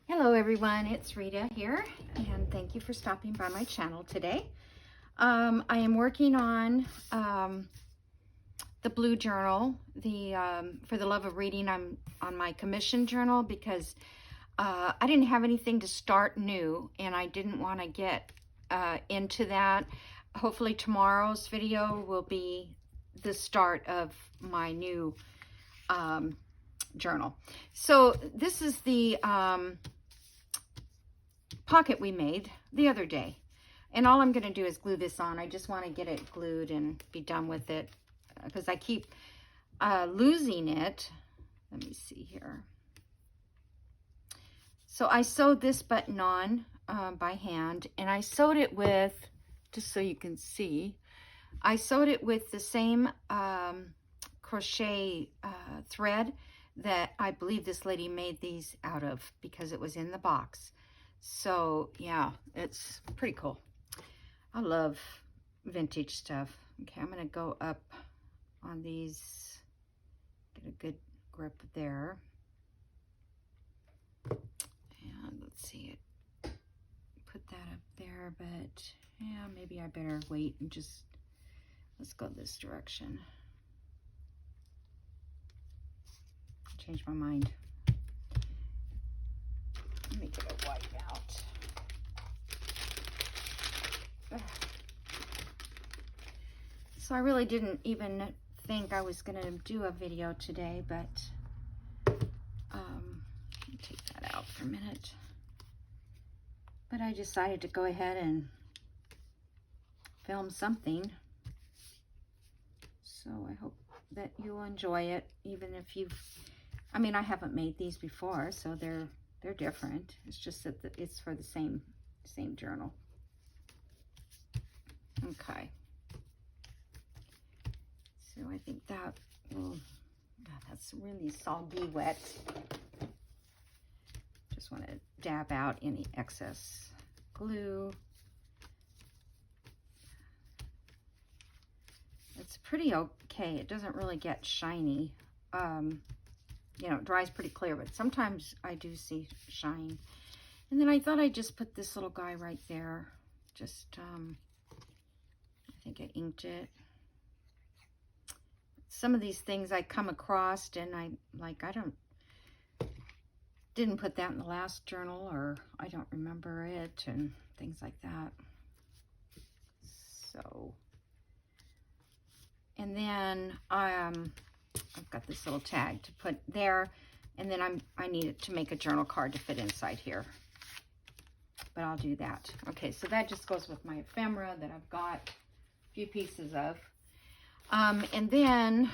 Hello everyone, it's Rita here, and thank you for stopping by my channel today. I am working on the blue journal. For the love of reading, I'm on my commission journal because I didn't have anything to start new, and I didn't want to get into that. Hopefully tomorrow's video will be the start of my new journal. So this is the pocket we made the other day, and all I'm going to do is glue this on. I just want to get it glued and be done with it because I keep losing it. Let me see here. So I sewed this button on by hand, and I sewed it with, just so you can see, I sewed it with the same crochet thread that I believe this lady made these out of because it was in the box. So yeah, it's pretty cool. I love vintage stuff. Okay, I'm gonna go up on these, get a good grip there. And let's see it, put that up there, but yeah, maybe I better wait and just, let's go this direction. Change my mind. Let me get a white out. Ugh. So I really didn't even think I was going to do a video today, but let me take that out for a minute. But I decided to go ahead and film something. So I hope that you'll enjoy it, even if you've, I mean, I haven't made these before, so they're different. It's just that it's for the same journal. Okay. So I think that will, God, that's really soggy wet. Just want to dab out any excess glue. It's pretty okay. It doesn't really get shiny. You know, it dries pretty clear, but sometimes I do see shine. And then I thought I'd just put this little guy right there. Just, I think I inked it. Some of these things I come across and I didn't put that in the last journal, or I don't remember it, and things like that. So, and then I've got this little tag to put there, and then I need it to make a journal card to fit inside here, but I'll do that. Okay, so that just goes with my ephemera that I've got a few pieces of. And then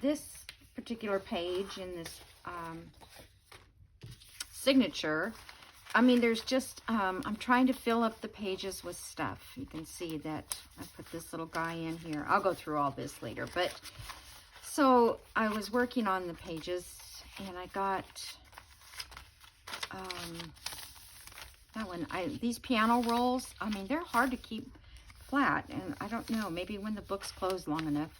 this particular page in this signature, I mean, there's just, I'm trying to fill up the pages with stuff. You can see that I put this little guy in here. I'll go through all this later, but so I was working on the pages, and I got that one. These piano rolls, I mean, they're hard to keep flat, and I don't know, maybe when the book's closed long enough.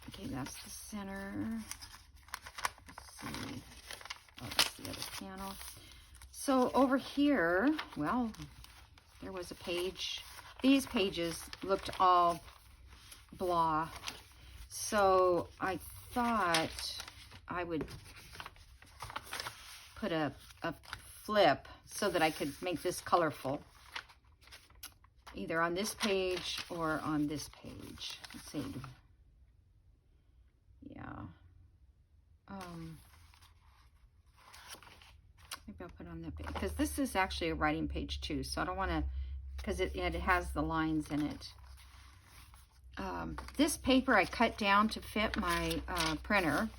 Okay, that's the center. Let's see. Oh, that's the other panel. So over here, well, there was a page. These pages looked all blah. So I thought I would put a flip so that I could make this colorful, either on this page or on this page. Let's see. Yeah. Maybe I'll put on that page, because this is actually a writing page too, so I don't want to, because it has the lines in it. This paper I cut down to fit my printer,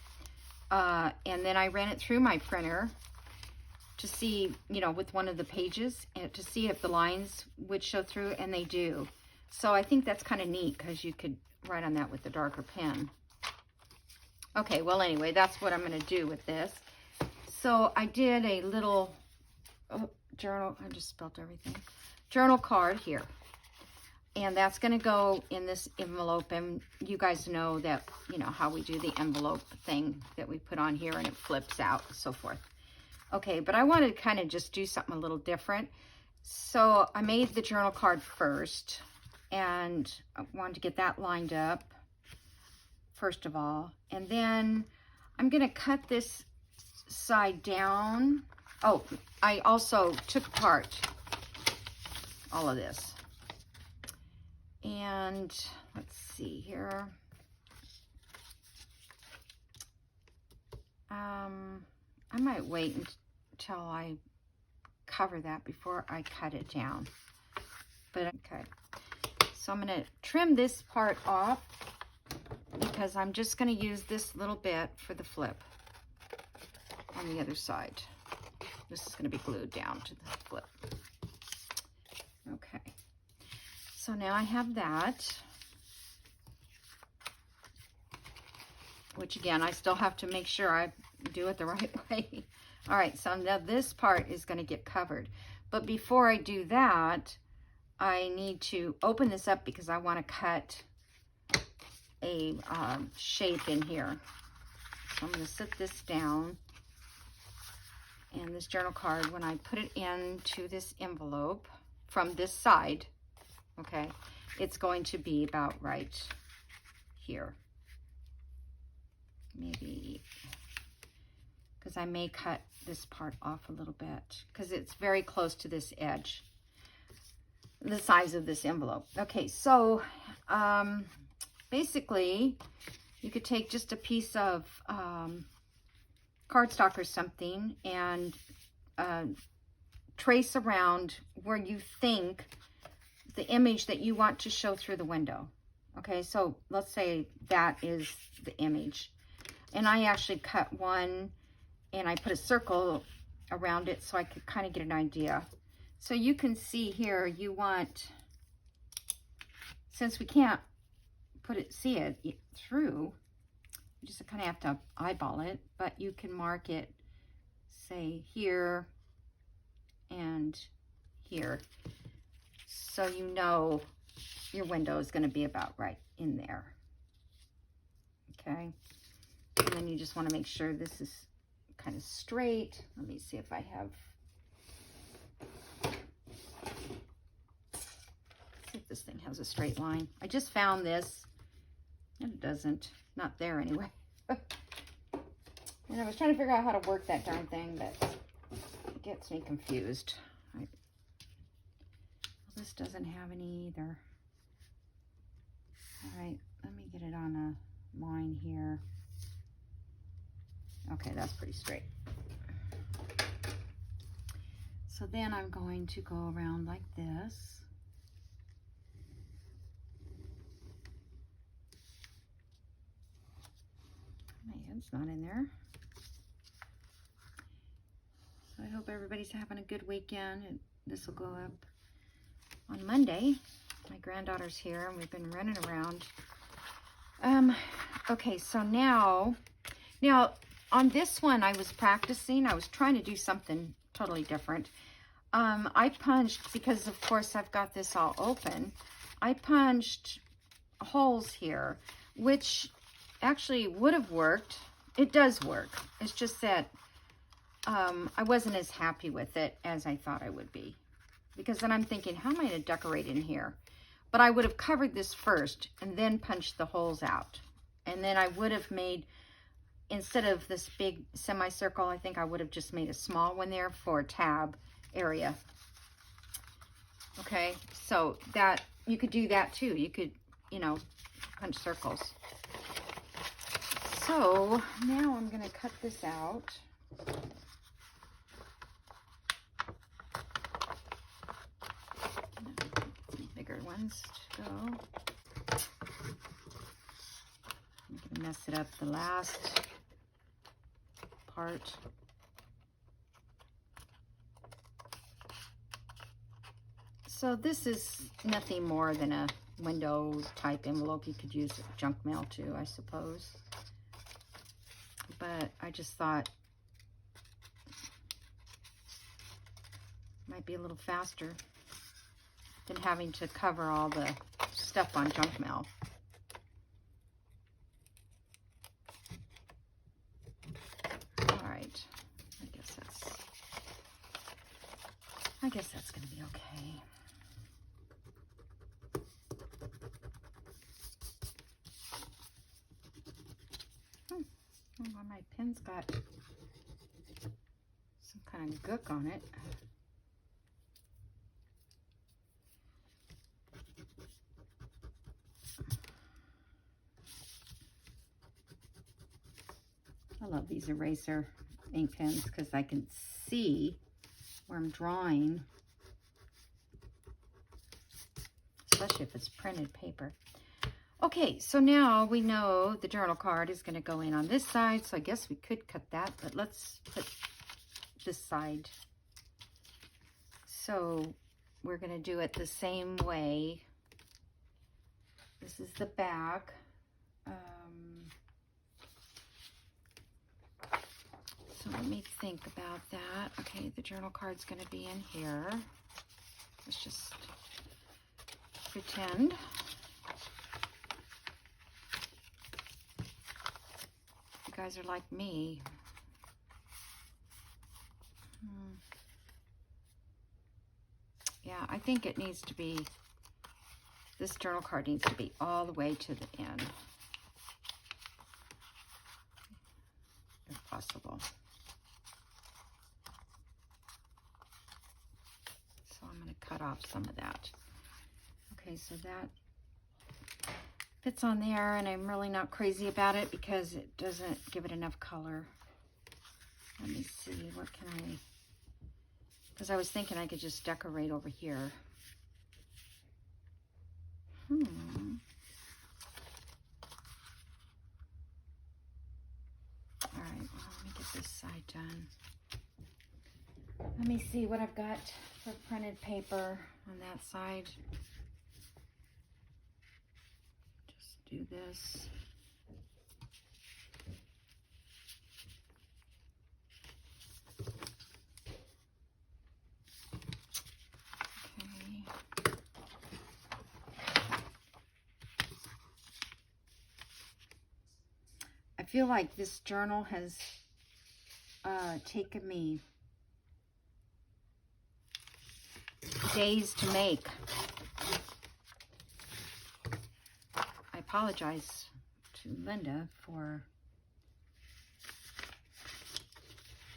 and then I ran it through my printer to see, you know, with one of the pages, and to see if the lines would show through, and they do. So I think that's kind of neat, because you could write on that with a darker pen. Okay, well, anyway, that's what I'm going to do with this. So I did a little journal, I just spelled everything, journal card here. And that's going to go in this envelope. And you guys know that, you know, how we do the envelope thing that we put on here and it flips out and so forth. Okay, but I wanted to kind of just do something a little different. So I made the journal card first, and I wanted to get that lined up first of all. And then I'm going to cut this side down. Oh, I also took apart all of this. And let's see here. I might wait until I cover that before I cut it down. But okay. So I'm going to trim this part off because I'm just going to use this little bit for the flip on the other side. This is going to be glued down to the flip. Okay. So now I have that, which again, I still have to make sure I do it the right way. All right, so now this part is going to get covered. But before I do that, I need to open this up because I want to cut a shape in here. So I'm going to set this down. And this journal card, when I put it into this envelope from this side, okay, it's going to be about right here. Maybe, because I may cut this part off a little bit because it's very close to this edge, the size of this envelope. Okay, so basically you could take just a piece of cardstock or something and trace around where you think the image that you want to show through the window. Okay, so let's say that is the image. And I actually cut one and I put a circle around it so I could kind of get an idea. So you can see here, you want, since we can't see it through, you just kind of have to eyeball it, but you can mark it, say here and here. So you know your window is going to be about right in there. Okay. And then you just want to make sure this is kind of straight. Let me see if I have, see if this thing has a straight line. I just found this, and it doesn't, not there anyway. And I was trying to figure out how to work that darn thing, but it gets me confused. Well, this doesn't have any either. All right, let me get it on a line here. Okay, that's pretty straight. So then I'm going to go around like this. My head's not in there. So I hope everybody's having a good weekend. And this will go up on Monday. My granddaughter's here and we've been running around. Okay, so now on this one I was practicing. I was trying to do something totally different. I punched, because of course I've got this all open, I punched holes here, which actually would have worked. It does work. It's just that I wasn't as happy with it as I thought I would be. Because then I'm thinking, how am I going to decorate in here? But I would have covered this first and then punched the holes out. And then I would have made, instead of this big semicircle, I think I would have just made a small one there for a tab area. Okay, so that, you could do that too. You could, you know, punch circles. So now I'm going to cut this out. Some bigger ones to go. I'm going to mess it up the last part. So this is nothing more than a window type envelope. You could use junk mail too, I suppose. But I just thought it might be a little faster than having to cover all the stuff on junk mail. All right. I guess that's going to be okay. Oh, my pen's got some kind of gook on it. I love these eraser ink pens because I can see where I'm drawing, especially if it's printed paper. Okay, so now we know the journal card is going to go in on this side, so I guess we could cut that, but let's put this side. So we're going to do it the same way. This is the back. So let me think about that. Okay, the journal card's going to be in here. Let's just pretend. You guys are like me. Yeah, I think it needs to be, this journal card needs to be all the way to the end, if possible. So I'm going to cut off some of that. Okay, so that fits on there, and I'm really not crazy about it because it doesn't give it enough color. Let me see, what can I, because I was thinking I could just decorate over here. All right, well, let me get this side done. Let me see what I've got for printed paper on that side. Just do this. Okay. I feel like this journal has taken me days to make. I apologize to Linda for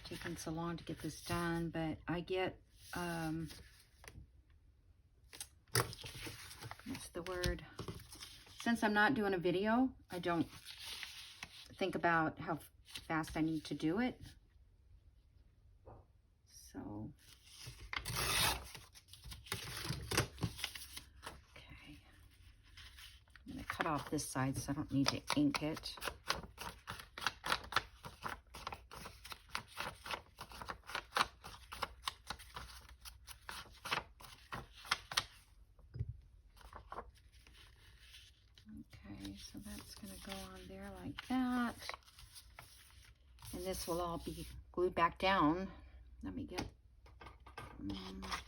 taking so long to get this done, but I get, what's the word? Since I'm not doing a video, I don't think about how fast I need to do it. So, okay. I'm going to cut off this side so I don't need to ink it. Okay, so that's going to go on there like that. And this will all be glued back down. Let me get,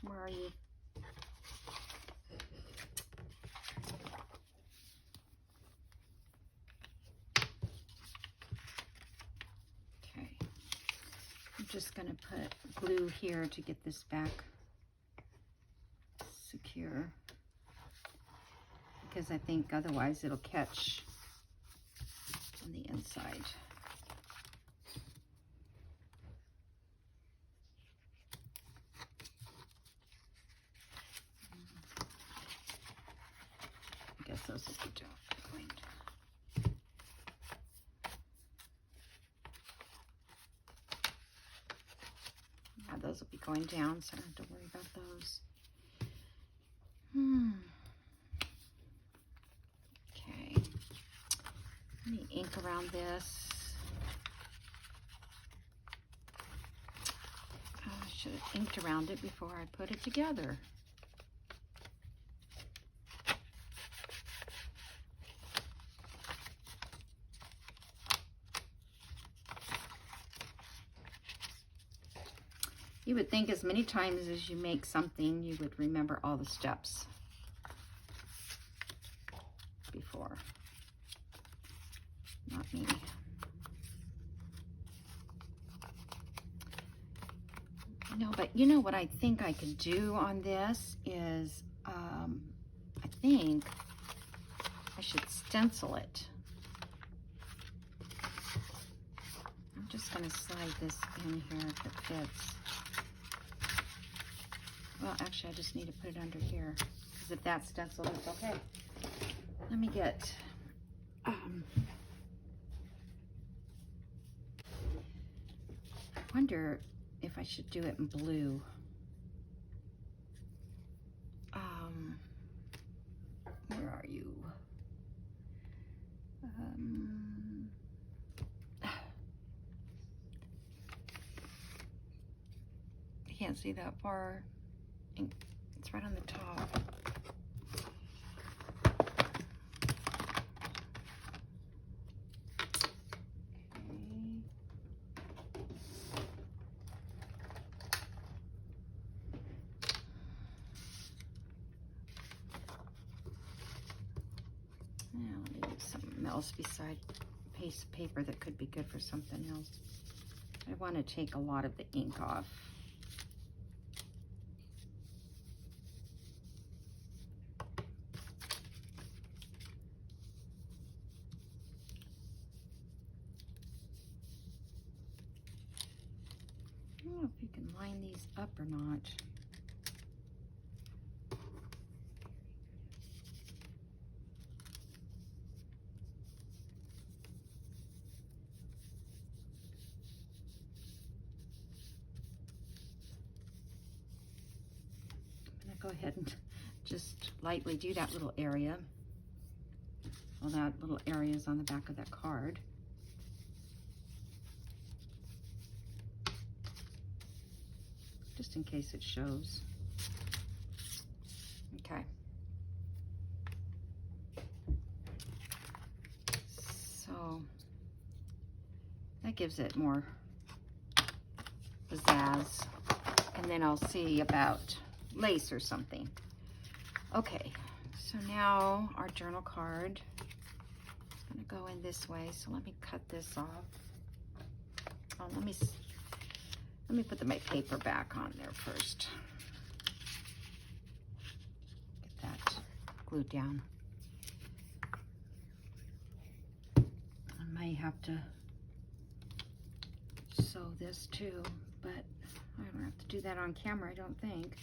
where are you? Okay, I'm just going to put glue here to get this back secure, because I think otherwise it'll catch on the inside. I guess those will be going. Yeah, those will be going down, so I don't have to worry about those. Okay. Let me ink around this. I should have inked around it before I put it together. You would think as many times as you make something, you would remember all the steps. No, but you know what I think I could do on this is, I think I should stencil it. I'm just going to slide this in here if it fits. Well, actually, I just need to put it under here, because if that's stenciled, it's okay. Let me get, I wonder if I should do it in blue. Where are you? I can't see that far. It's right on the top. Now, let me do something else beside a piece of paper that could be good for something else. I want to take a lot of the ink off. I don't know if you can line these up or not. Go ahead and just lightly do that little area. Well, that little area is on the back of that card. Just in case it shows. Okay. So that gives it more pizzazz. And then I'll see about lace or something. Okay, so now our journal card is going to go in this way. So let me cut this off. Oh, let me put my paper back on there first. Get that glued down. I may have to sew this too, but I don't have to do that on camera, I don't think.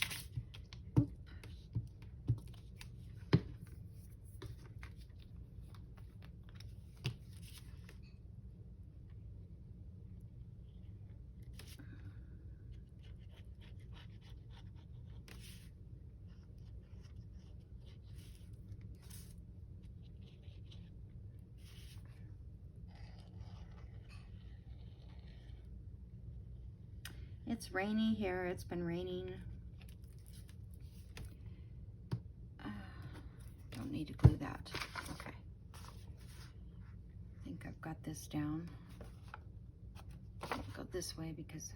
It's rainy here. It's been raining. Don't need to glue that. Okay. I think I've got this down. I'll go this way because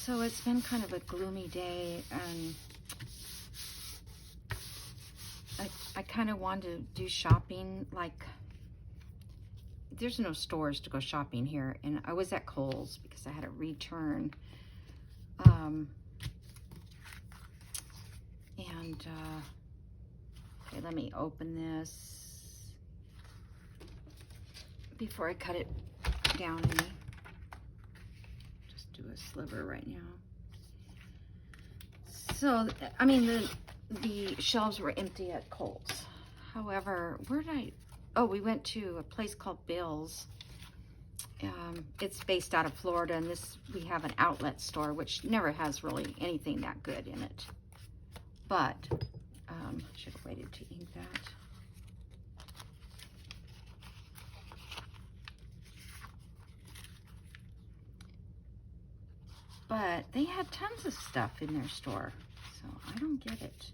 so it's been kind of a gloomy day, and I kind of want to do shopping. Like, there's no stores to go shopping here, and I was at Kohl's because I had a return. Okay, let me open this before I cut it down any. Just do a sliver right now. So, I mean, the shelves were empty at Kohl's. However, where did I, oh, we went to a place called Bill's. It's based out of Florida, and we have an outlet store, which never has really anything that good in it. But, should have waited to ink that. But they had tons of stuff in their store, so I don't get it.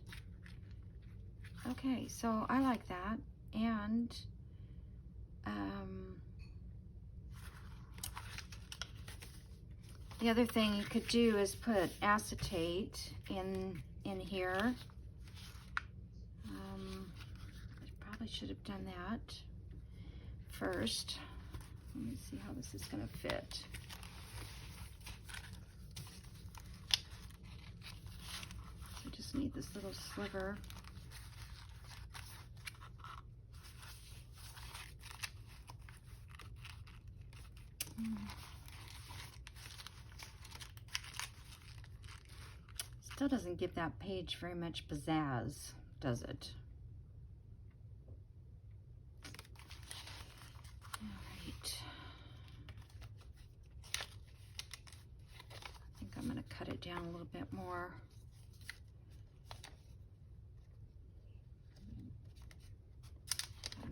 Okay, so I like that. And the other thing you could do is put acetate in here. probably should have done that first. Let me see how this is going to fit. I just need this little sliver. Still doesn't give that page very much pizzazz, does it? All right. I think I'm going to cut it down a little bit more.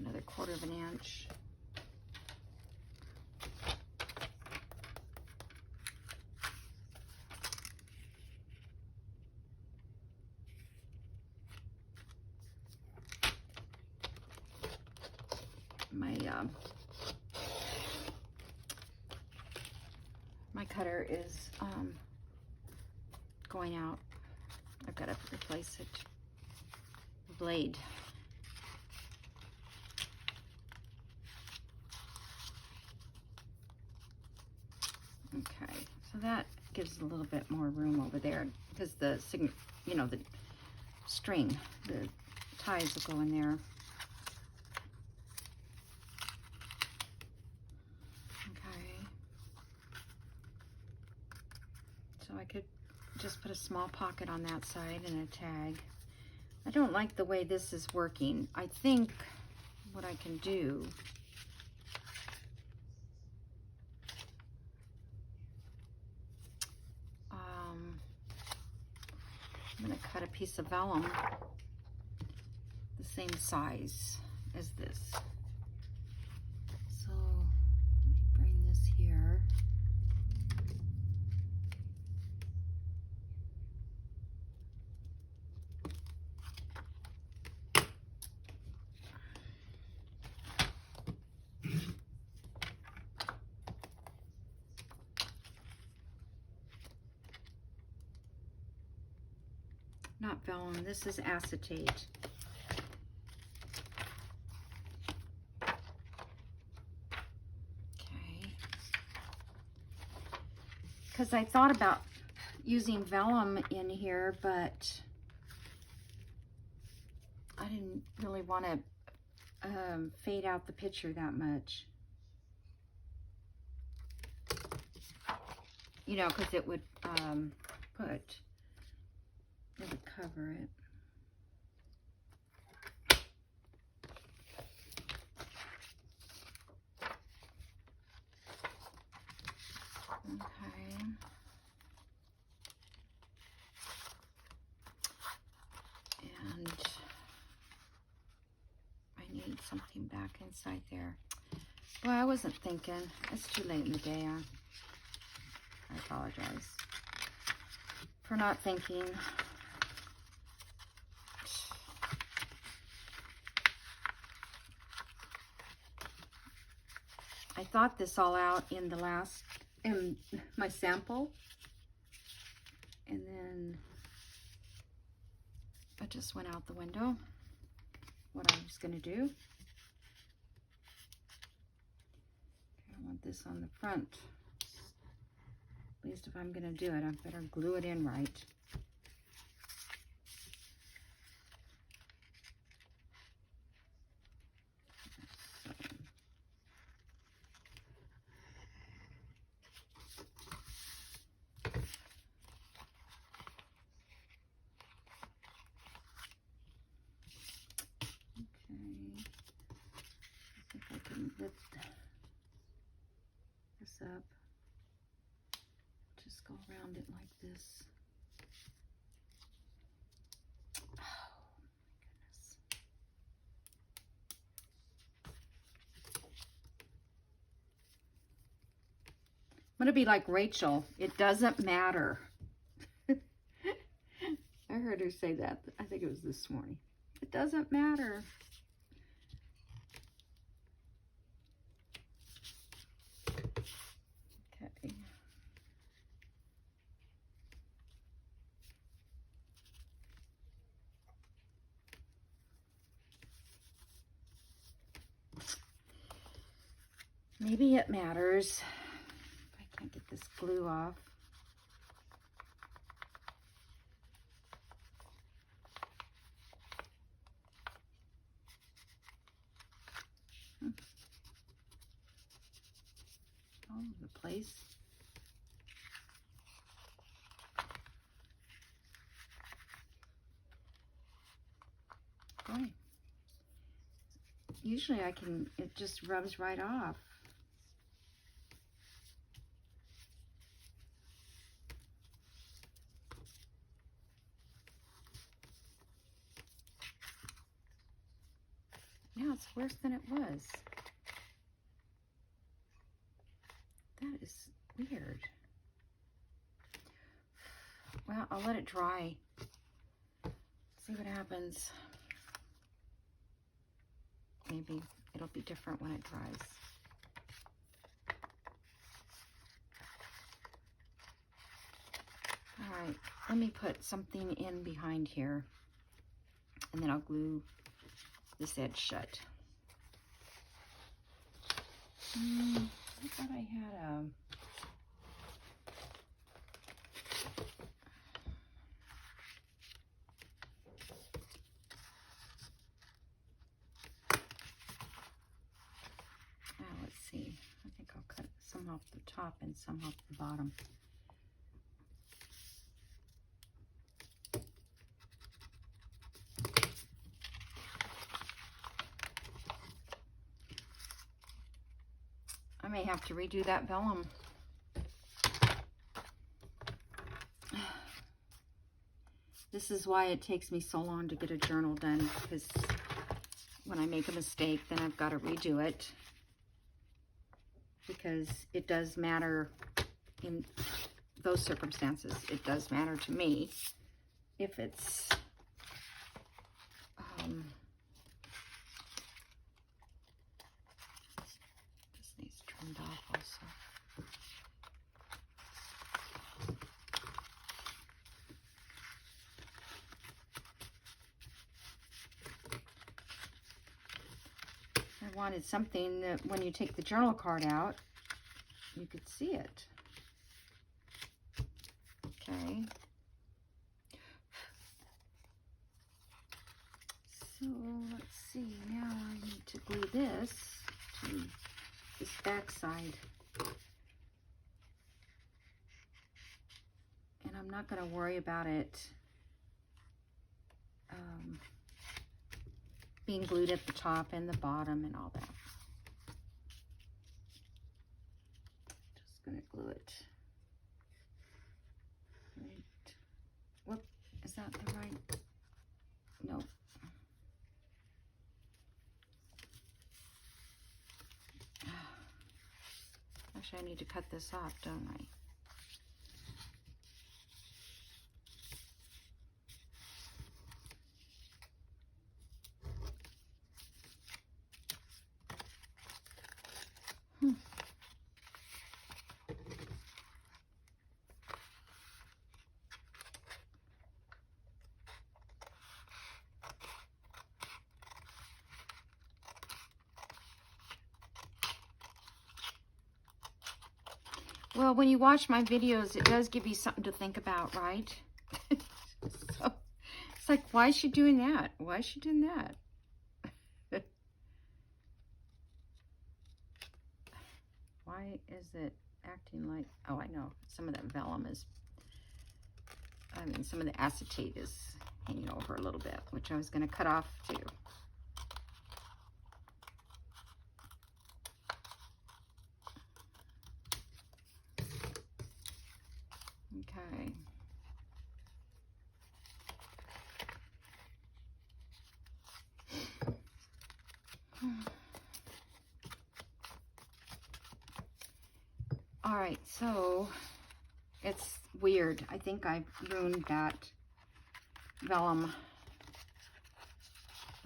Another 1/4 of an inch. My cutter is going out. I've got to replace it. Blade. Okay, so that gives a little bit more room over there because the the string, the ties will go in there. So I could just put a small pocket on that side and a tag. I don't like the way this is working. I think what I can do, I'm going to cut a piece of vellum the same size as this. So let me bring this here. Not vellum, this is acetate. Okay. Because I thought about using vellum in here, but I didn't really want to fade out the picture that much. You know, because it would it would cover it. Okay. And I need something back inside there. Well, I wasn't thinking. It's too late in the day. I apologize for not thinking. I thought this all out in my sample, and then it just went out the window, what I was going to do. I want this on the front. At least if I'm going to do it, I better glue it in right. Lift this up, just go around it like this. Oh my goodness. I'm gonna be like Rachel, it doesn't matter. I heard her say that, I think it was this morning. It doesn't matter. Okay. Maybe it matters. I can't get this glue off. All over the place. Boy. Usually it just rubs right off. Now it's worse than it was. That is weird. Well, I'll let it dry. See what happens. Maybe it'll be different when it dries. All right, let me put something in behind here, and then I'll glue this edge shut. I thought I had a... let's see. I think I'll cut some off the top and some off the bottom. I may have to redo that vellum. This is why it takes me so long to get a journal done, because when I make a mistake, then I've got to redo it. Because it does matter in those circumstances. It does matter to me if it's this needs trimmed off also. I wanted something that when you take the journal card out, you could see it. Okay. So let's see, now I need to glue this to this back side. And I'm not going to worry about it being glued at the top and the bottom and all that. Just going to glue it. Right. Whoop, is that the right? Nope. Actually, I need to cut this off, don't I? Well, when you watch my videos, it does give you something to think about, right? So it's like, why is she doing that? Why is she doing that? Why is it acting like, oh, I know. Some of that vellum is, some of the acetate is hanging over a little bit, which I was going to cut off too. Okay. All right, so it's weird. I think I ruined that vellum.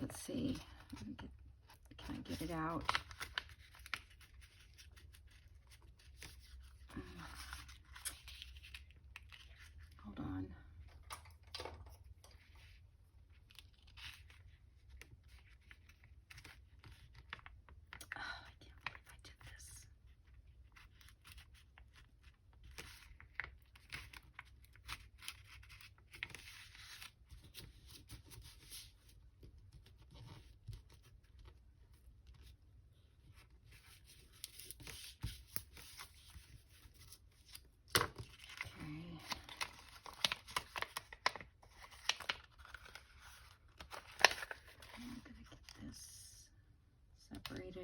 Let's see. Can I get it out? Hold on. Oh, I can't believe I did this.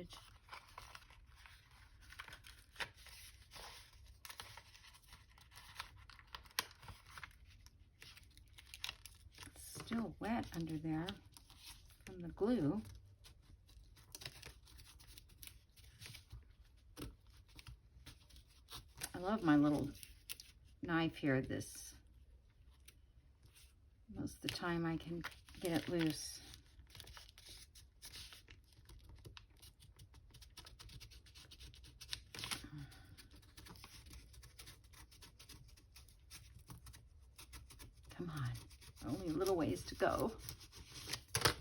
started. It's still wet under there from the glue. I love my little knife here. This, most of the time I can get it loose. Come on, only a little ways to go. All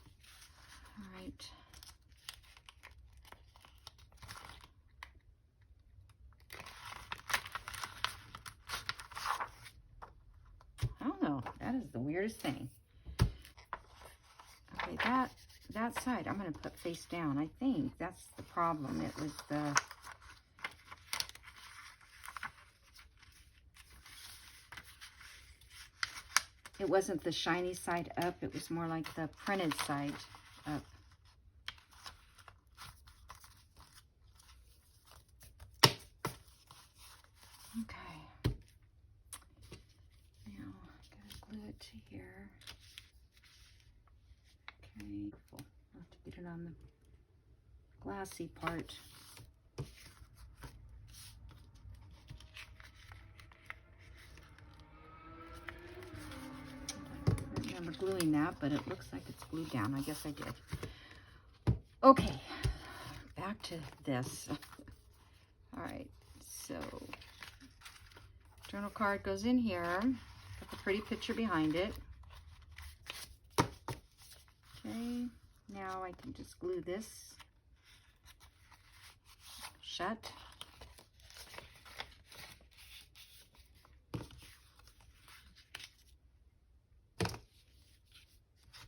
right. I don't know, that is the weirdest thing. Okay, that side I'm going to put face down. I think that's the problem. It was the it wasn't the shiny side up, it was more like the printed side up. Okay. Now I'm gonna glue it to here. Okay, cool. I'll have to get it on the glassy part. I don't remember gluing that, but it looks like it's glued down. I guess I did. Okay, back to this. All right, so journal card goes in here. Got the pretty picture behind it. Okay, now I can just glue this shut.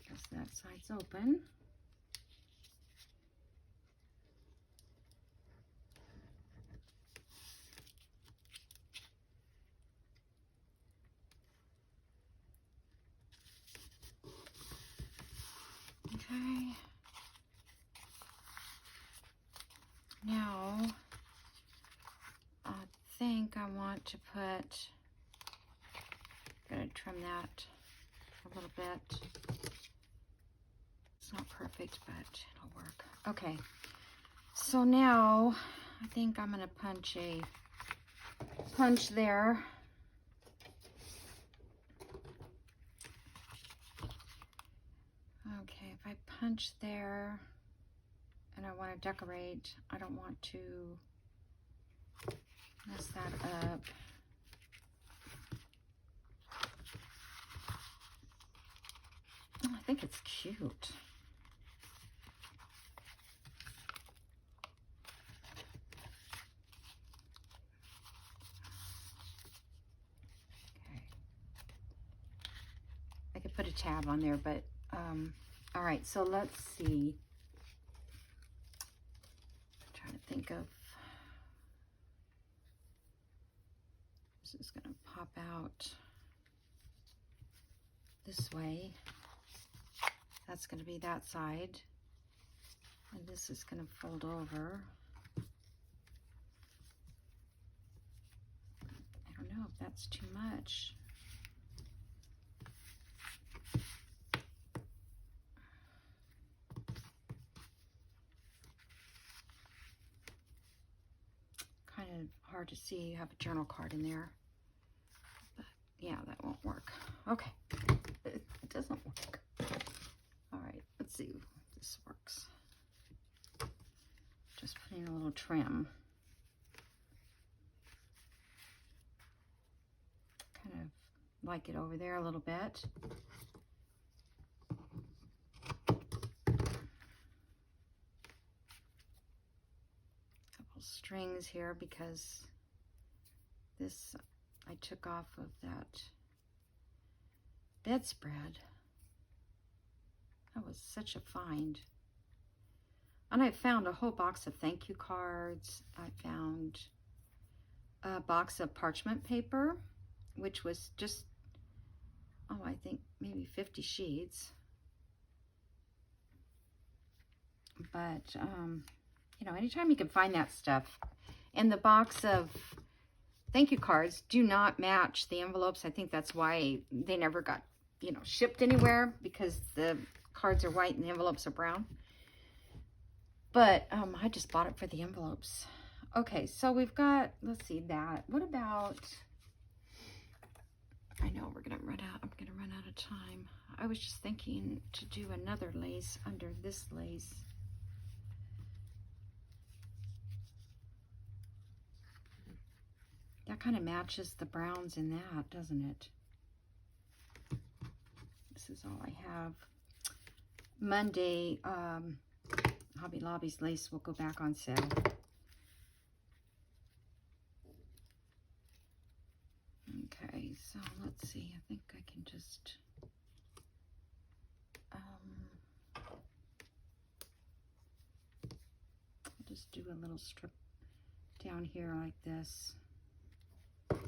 Guess that side's open. Okay. Now, I think I want to put, I'm going to trim that a little bit. It's not perfect, but it'll work. Okay. So now, I think I'm going to punch a punch there. Okay, if I punch there and I want to decorate, I don't want to mess that up. Oh, I think it's cute. Okay. I could put a tab on there, but all right, so let's see. I'm trying to think of, this is going to pop out this way. That's going to be that side. And this is going to fold over. I don't know if that's too much. Kind of hard to see. You have a journal card in there. But yeah, that won't work. Okay. It doesn't work. All right, let's see if this works. Just putting a little trim. Kind of like it over there a little bit. Couple strings here because this I took off of that bedspread. That was such a find. And I found a whole box of thank you cards. I found a box of parchment paper, which was just, oh, I think maybe 50 sheets. But you know, anytime you can find that stuff. And the box of thank you cards do not match the envelopes. I think that's why they never got, you know, shipped anywhere, because the cards are white and the envelopes are brown. But I just bought it for the envelopes. Okay, so we've got, let's see that. What about, I know we're gonna run out, I'm gonna run out of time. I was just thinking to do another lace under this lace. That kind of matches the browns in that, doesn't it? This is all I have. Monday, Hobby Lobby's lace will go back on sale. Okay, so let's see. I think I can just I'll just do a little strip down here like this. All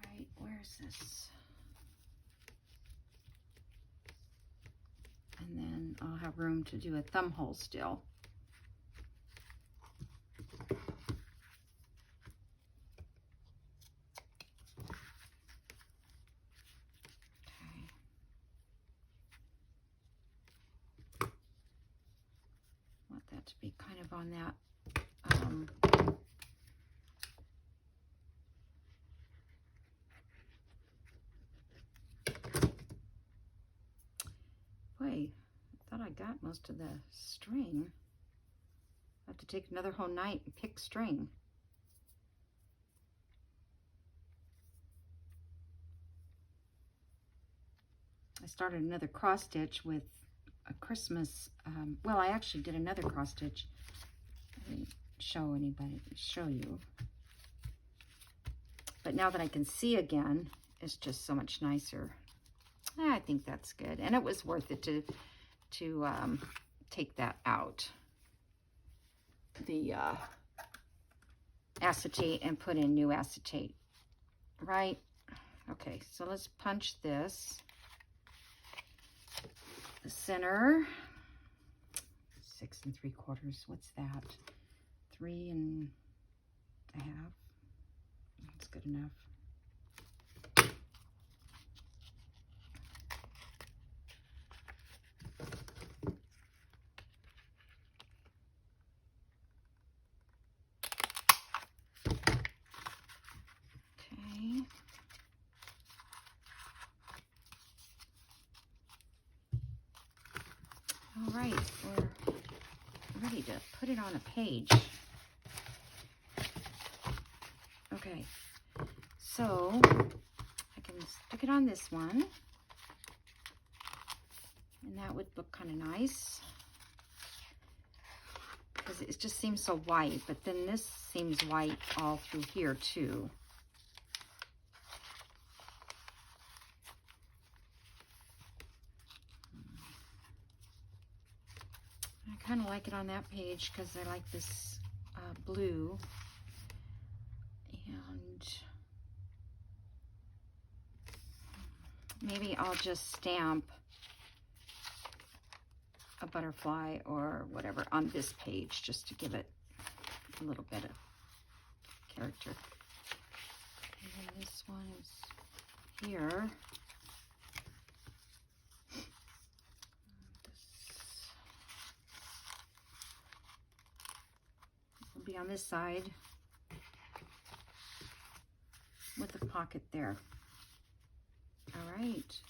right, where's this? And then I'll have room to do a thumb hole still. Want that to be kind of on that boy, I thought I got most of the string. I have to take another whole night and pick string. I started another cross stitch with a Christmas, well, I actually did another cross stitch. I didn't show you. But now that I can see again, it's just so much nicer. I think that's good. And it was worth it to take that out. The acetate and put in new acetate, right? Okay, so let's punch this. The center, 6 3/4. What's that? 3 1/2. That's good enough. Okay. All right, we're ready to put it on a page. Okay, so I can stick it on this one, and that would look kind of nice because it just seems so white, but then this seems white all through here too. I kind of like it on that page because I like this blue. And maybe I'll just stamp a butterfly or whatever on this page just to give it a little bit of character. And then this one is here. Be on this side with a pocket there. All right.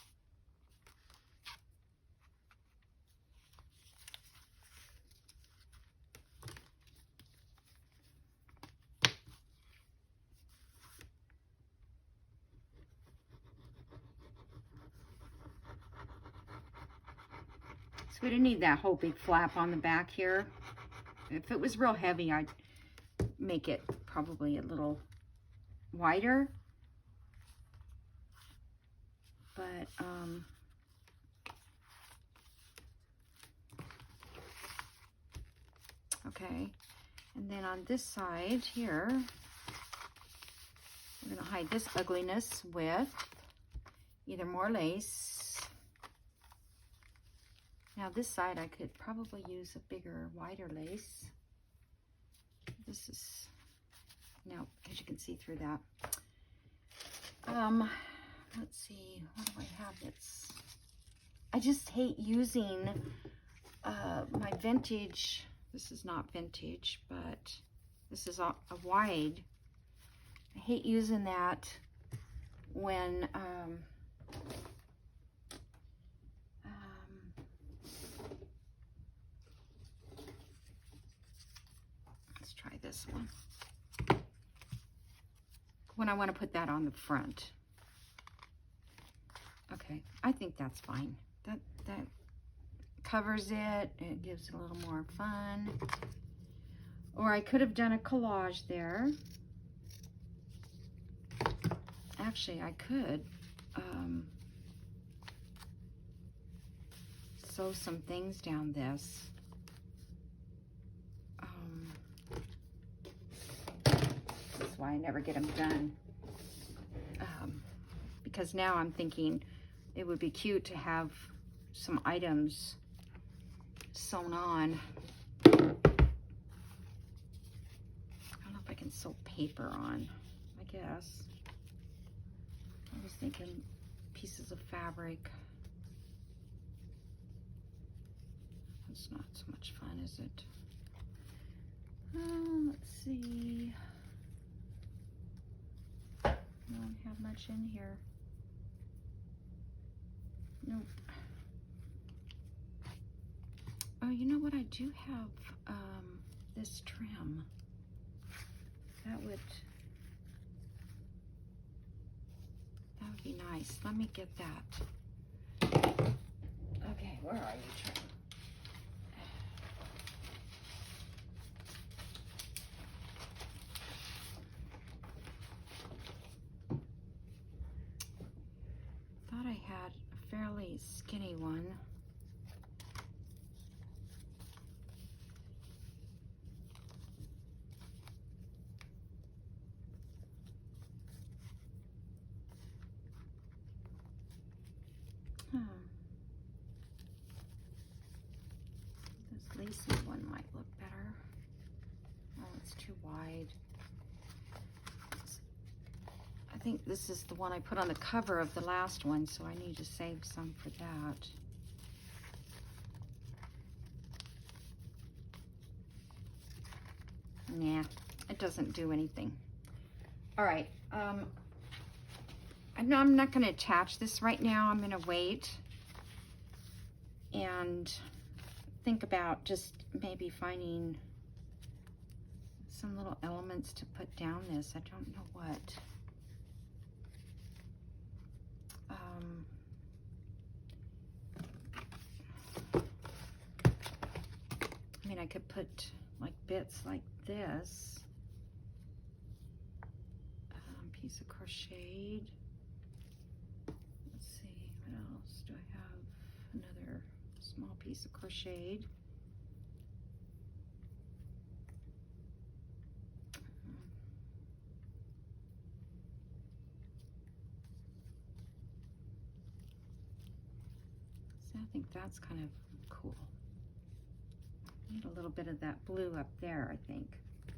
So we didn't need that whole big flap on the back here. If it was real heavy, I'd make it probably a little wider, but okay. And then on this side here, we're going to hide this ugliness with either more lace. Now this side I could probably use a bigger, wider lace. This is, no, as you can see through that. Let's see, what do I have that's, I just hate using my vintage, this is not vintage, but this is a wide. I hate using that when, let's try this one. When I want to put that on the front. Okay, I think that's fine. That covers it. It gives it a little more fun. Or I could have done a collage there. Actually, I could sew some things down this. That's why I never get them done. Because now I'm thinking it would be cute to have some items sewn on. I don't know if I can sew paper on, I guess. I was thinking pieces of fabric. It's not so much fun, is it? Let's see. I don't have much in here. Nope. Oh, you know what? I do have this trim. That would be nice. Let me get that. Okay, where are you, trim? Thought I had a fairly skinny one. This lacy one might look better. Oh, it's too wide. I think this is the one I put on the cover of the last one, so I need to save some for that. Nah, it doesn't do anything. All right, I'm not going to attach this right now. I'm going to wait and think about just maybe finding some little elements to put down this. I don't know what. I mean, I could put like bits like this. Piece of crocheted. Let's see, what else do I have? Another small piece of crocheted. So I think that's kind of cool. Need a little bit of that blue up there, I think. If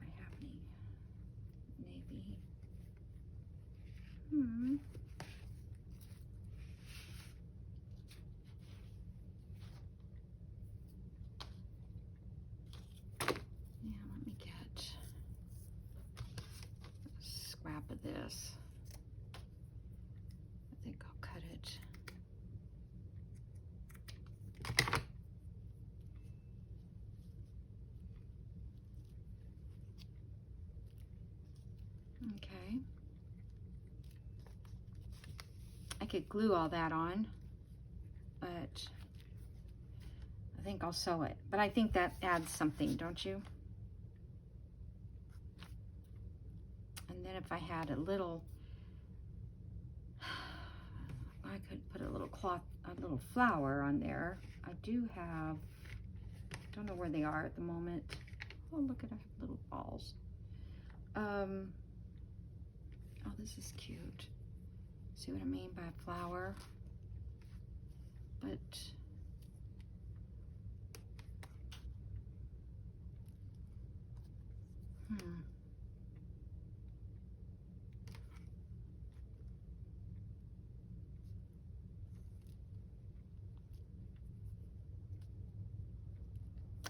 I have any navy. Yeah, let me get a scrap of this. I think I'll cut it. Okay. I could glue all that on, but I think I'll sew it. But I think that adds something, don't you? And then if I had a little, I could put a little cloth, a little flower on there. I do have, don't know where they are at the moment. Oh, look at, I have little balls. Oh, this is cute. See what I mean by flower? But I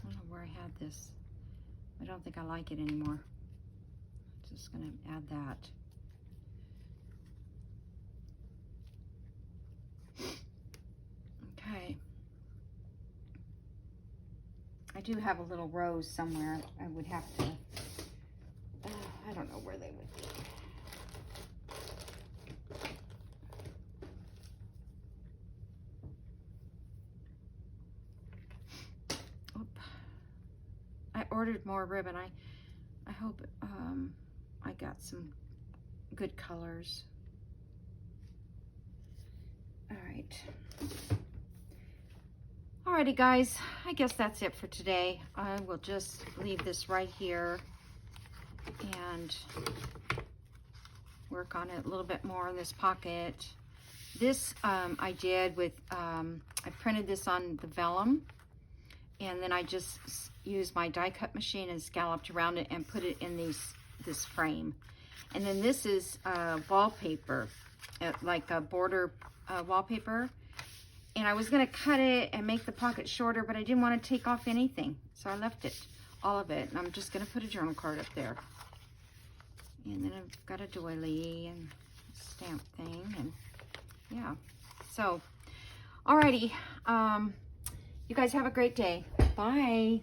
don't know where I had this. I don't think I like it anymore. Just gonna add that. Okay. I do have a little rose somewhere. I would have to, I don't know where they would be. Oop. I ordered more ribbon. I hope I got some good colors. All right. Alrighty guys, I guess that's it for today. I will just leave this right here and work on it a little bit more in this pocket. This I did with, I printed this on the vellum, and then I just used my die cut machine and scalloped around it and put it in this frame. And then this is wallpaper, like a border wallpaper. And I was gonna cut it and make the pocket shorter, but I didn't want to take off anything. So I left it, all of it. And I'm just gonna put a journal card up there. And then I've got a doily and stamp thing, and yeah. So, alrighty, you guys have a great day. Bye.